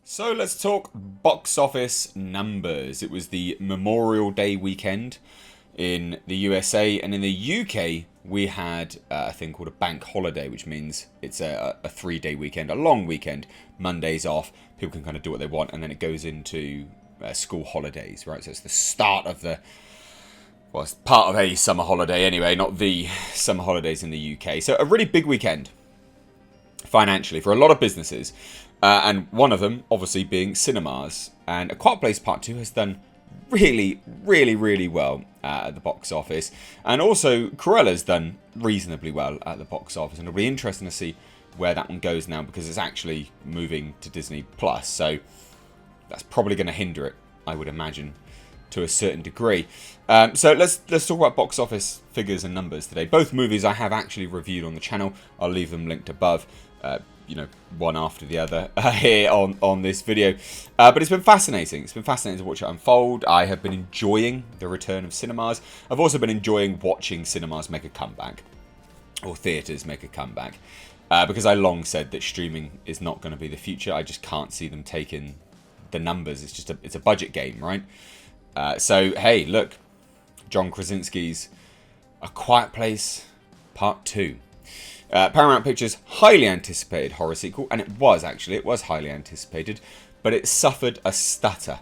So let's talk box office numbers. It was the Memorial Day weekend in the USA, and in the UK we had a thing called a bank holiday, which means it's a 3-day weekend, a long weekend. Monday's off, people can kind of do what they want, and then it goes into school holidays, right? So it's the start of it's part of a summer holiday anyway, not the summer holidays in the UK. So a really big weekend financially for a lot of businesses. And one of them, obviously, being cinemas. And A Quiet Place Part 2 has done really, really, really well at the box office. And also, Cruella's done reasonably well at the box office. And it'll be interesting to see where that one goes now, because it's actually moving to Disney+. So that's probably going to hinder it, I would imagine, to a certain degree. So let's talk about box office figures and numbers today. Both movies I have actually reviewed on the channel. I'll leave them linked above. One after the other here on this video. But it's been fascinating. It's been fascinating to watch it unfold. I have been enjoying the return of cinemas. I've also been enjoying watching cinemas make a comeback, or theatres make a comeback, because I long said that streaming is not going to be the future. I just can't see them taking the numbers. It's a budget game, right? So hey, look, John Krasinski's A Quiet Place Part 2. Paramount Pictures' highly anticipated horror sequel, and it was highly anticipated, but it suffered a stutter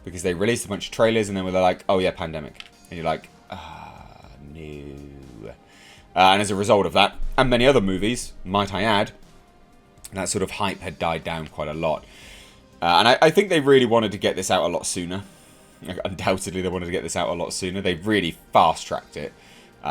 because they released a bunch of trailers and then they're like, oh yeah, pandemic. And you're like, no. And as a result of that, and many other movies, might I add, that sort of hype had died down quite a lot. And I think they really wanted to get this out a lot sooner. Undoubtedly, they wanted to get this out a lot sooner. They really fast-tracked it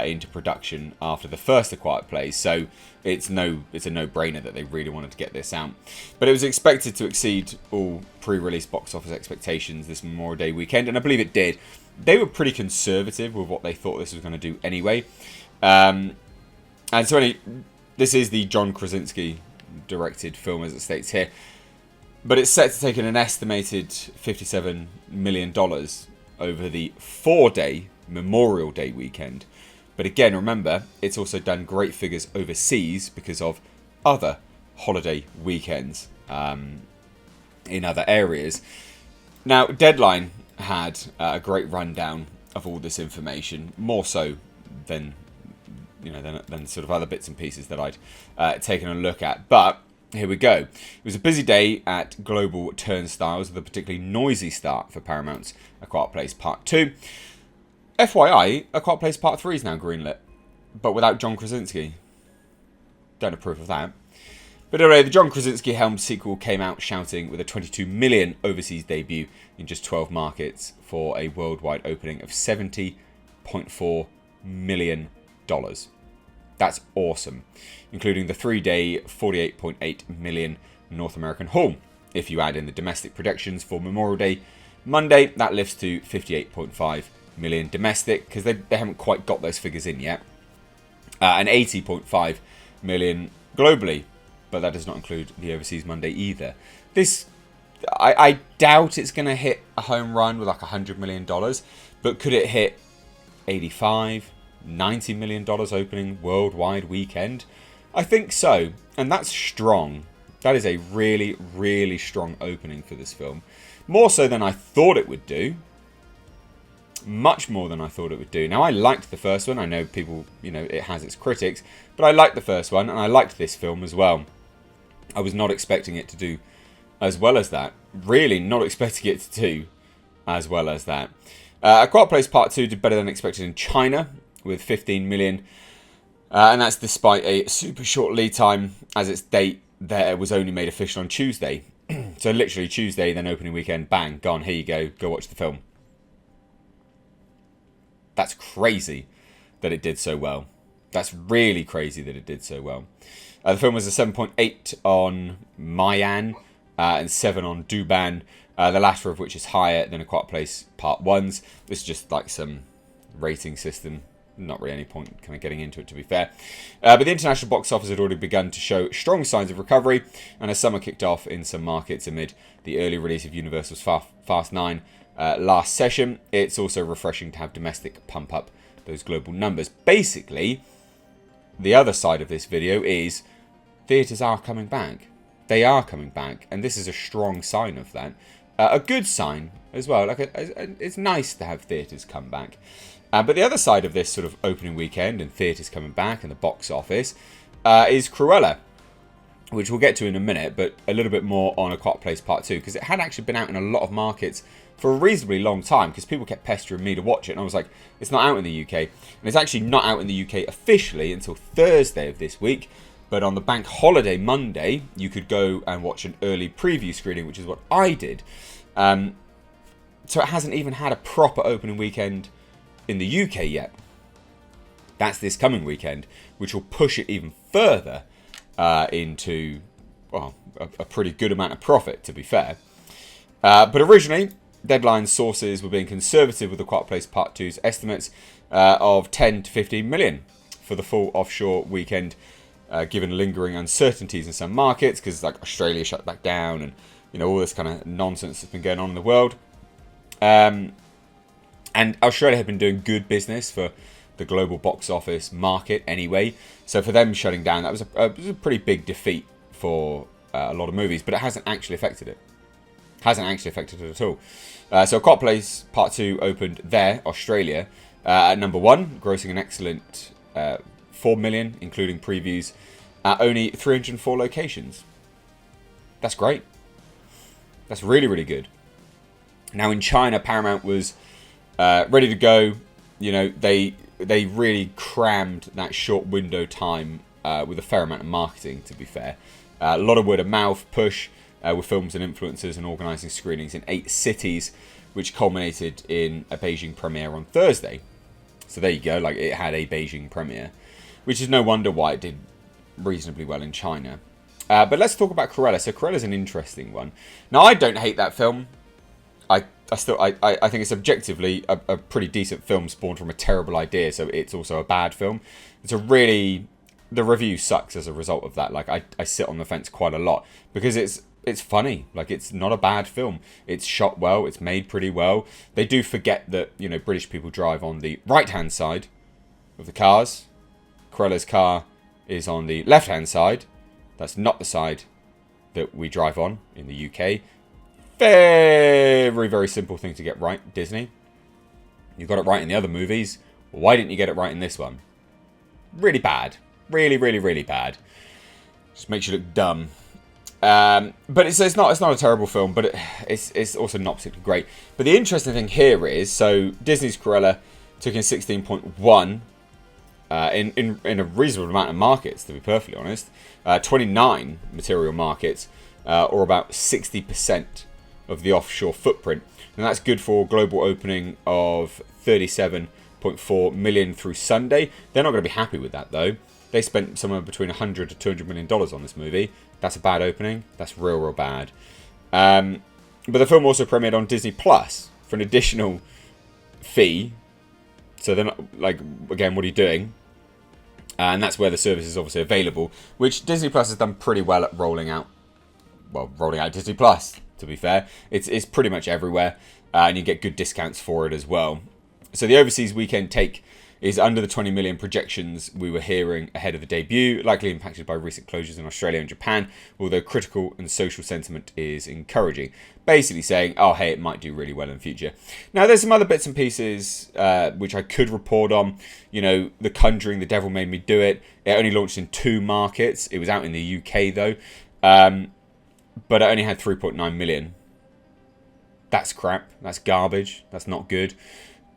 into production after the first A Quiet Place, so it's a no-brainer that they really wanted to get this out. But it was expected to exceed all pre-release box office expectations this Memorial Day weekend, and I believe it did. They were pretty conservative with what they thought this was going to do anyway. And so this is the John Krasinski directed film, as it states here, but it's set to take in an estimated $57 million over the 4-day Memorial Day weekend. But again, remember, it's also done great figures overseas because of other holiday weekends in other areas. Now, Deadline had a great rundown of all this information, more so than sort of other bits and pieces that I'd taken a look at. But here we go. It was a busy day at Global Turnstiles with a particularly noisy start for Paramount's A Quiet Place Part 2. FYI, A Quiet Place Part 3 is now greenlit, but without John Krasinski. Don't approve of that. But anyway, the John Krasinski helmed sequel came out shouting with a $22 million overseas debut in just 12 markets for a worldwide opening of $70.4 million. That's awesome, including the 3-day $48.8 million North American haul. If you add in the domestic productions for Memorial Day Monday, that lifts to $58.5 million domestic, because they haven't quite got those figures in yet, and $80.5 million globally, but that does not include the overseas Monday either. I doubt it's going to hit a home run with like $100 million, but could it hit $85-90 million opening worldwide weekend? I think so, and that's strong. That is a really, really strong opening for this film, more so than I thought it would do. Much more than I thought it would do. Now, I liked the first one. I know people, it has its critics, but I liked the first one, and I liked this film as well. I was not expecting it to do as well as that. Really not expecting it to do as well as that. A Quiet Place Part 2 did better than expected in China with $15 million, and that's despite a super short lead time, as its date there was only made official on Tuesday. So literally Tuesday, then opening weekend, bang, gone, here you go watch the film. That's crazy that it did so well. That's really crazy that it did so well. The film was a 7.8 on Mayan and 7 on Douban, the latter of which is higher than A Quiet Place Part 1's. This is just like some rating system. Not really any point kind of getting into it, to be fair. But the international box office had already begun to show strong signs of recovery, and as summer kicked off in some markets amid the early release of Universal's Fast 9 last session, it's also refreshing to have domestic pump up those global numbers. Basically, the other side of this video is theatres are coming back. they are coming back, and this is a strong sign of that. A good sign as well. Like it's nice to have theatres come back. But the other side of this sort of opening weekend and theatres coming back and the box office is Cruella, which we'll get to in a minute, but a little bit more on A Quiet Place Part 2, because it had actually been out in a lot of markets for a reasonably long time, because people kept pestering me to watch it, and I was like, it's not out in the UK. And it's actually not out in the UK officially until Thursday of this week, but on the bank holiday Monday, you could go and watch an early preview screening, which is what I did. So it hasn't even had a proper opening weekend in the UK yet. That's this coming weekend, which will push it even further into, well, a pretty good amount of profit, to be fair. But originally, Deadline sources were being conservative with The Quiet Place Part 2's estimates of 10 to 15 million for the full offshore weekend, given lingering uncertainties in some markets, because like Australia shut back down and all this kind of nonsense that's been going on in the world. And Australia had been doing good business for the global box office market anyway. So for them shutting down, that was a pretty big defeat for a lot of movies, but it hasn't actually affected it. Hasn't actually affected it at all. So A Quiet Place Part 2 opened there, Australia, at number 1, grossing an excellent 4 million, including previews, at only 304 locations. That's great. That's really, really good. Now in China, Paramount was ready to go. They really crammed that short window time with a fair amount of marketing, to be fair. A lot of word of mouth push with films and influencers and organising screenings in 8 cities, which culminated in a Beijing premiere on Thursday. So there you go, like it had a Beijing premiere, which is no wonder why it did reasonably well in China. But let's talk about Cruella. So Cruella's an interesting one. Now, I don't hate that film. I think it's objectively a pretty decent film spawned from a terrible idea, so it's also a bad film. The review sucks as a result of that. Like I sit on the fence quite a lot because it's funny. Like it's not a bad film. It's shot well. It's made pretty well. They do forget that British people drive on the right hand side of the cars. Cruella's car is on the left hand side. That's not the side that we drive on in the UK. Very, very simple thing to get right, Disney. You got it right in the other movies. Why didn't you get it right in this one? Really bad. Really, really, really bad. Just makes you look dumb. But it's not a terrible film, but it's also not particularly great. But the interesting thing here is, so Disney's Cruella took in 16.1 in a reasonable amount of markets, to be perfectly honest. 29 material markets, or about 60% of the offshore footprint. And that's good for a global opening of 37.4 million through Sunday. They're not going to be happy with that, though. They spent somewhere between $100 to $200 million on this movie. That's a bad opening. That's real, real bad. But the film also premiered on Disney Plus for an additional fee. So they're not, like, again, what are you doing? And that's where the service is obviously available, which Disney Plus has done pretty well at rolling out Disney Plus, to be fair. It's pretty much everywhere, and you get good discounts for it as well. So the overseas weekend take is under the 20 million projections we were hearing ahead of the debut, likely impacted by recent closures in Australia and Japan, although critical and social sentiment is encouraging. Basically saying, oh, hey, it might do really well in the future. Now, there's some other bits and pieces which I could report on. The Conjuring, The Devil Made Me Do It. It only launched in 2 markets. It was out in the UK, though. But it only had 3.9 million. That's crap. That's garbage. That's not good.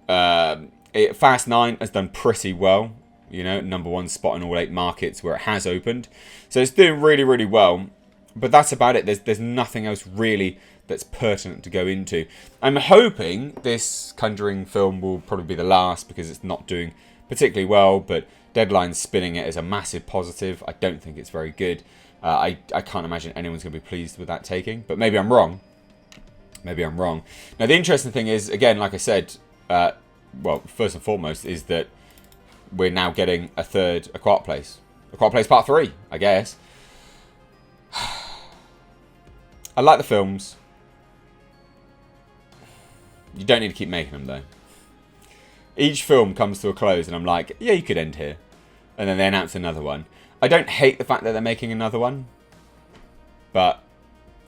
Fast 9 has done pretty well. Number 1 spot in all 8 markets where it has opened. So it's doing really, really well. But that's about it. There's nothing else really that's pertinent to go into. I'm hoping this Conjuring film will probably be the last because it's not doing particularly well. But Deadline's spinning it as a massive positive. I don't think it's very good. I can't imagine anyone's going to be pleased with that taking. But maybe I'm wrong. Now, the interesting thing is, again, like I said, first and foremost, is that we're now getting a third A Quiet Place. A Quiet Place Part 3, I guess. I like the films. You don't need to keep making them, though. Each film comes to a close, and I'm like, yeah, you could end here. And then they announce another one. I don't hate the fact that they're making another one. But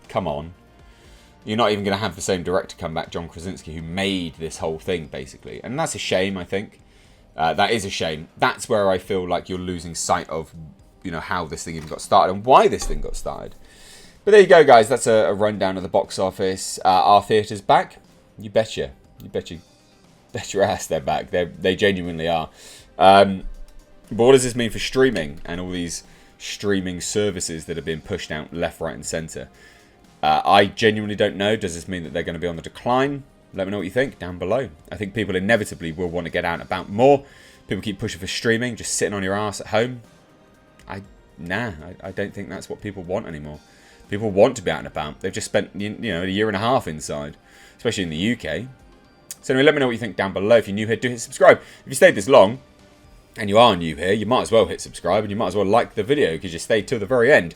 come on. You're not even going to have the same director come back, John Krasinski, who made this whole thing, basically. And that's a shame, I think. That is a shame. That's where I feel like you're losing sight of, how this thing even got started and why this thing got started. But there you go, guys. That's a rundown of the box office. Are theatres back? You betcha. Bet your ass they're back. They genuinely are. But what does this mean for streaming and all these streaming services that are being pushed out left, right, and centre? I genuinely don't know. Does this mean that they're going to be on the decline? Let me know what you think down below. I think people inevitably will want to get out and about more. People keep pushing for streaming, just sitting on your ass at home. I don't think that's what people want anymore. People want to be out and about. They've just spent, a year and a half inside, especially in the UK. So anyway, let me know what you think down below. If you're new here, do hit subscribe. If you stayed this long, and you are new here, you might as well hit subscribe, and you might as well like the video because you stayed till the very end.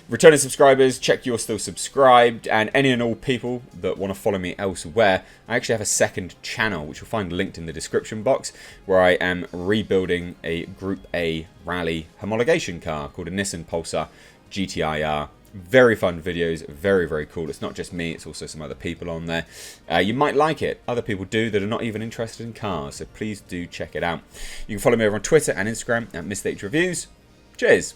Returning subscribers, check you're still subscribed, and any and all people that want to follow me elsewhere, I actually have a second channel, which you'll find linked in the description box, where I am rebuilding a Group A rally homologation car called a Nissan Pulsar GTIR. Very fun videos, very, very cool. It's not just me, it's also some other people on there. You might like it. Other people do that are not even interested in cars, so please do check it out. You can follow me over on Twitter and Instagram at Mr. H Reviews. Cheers!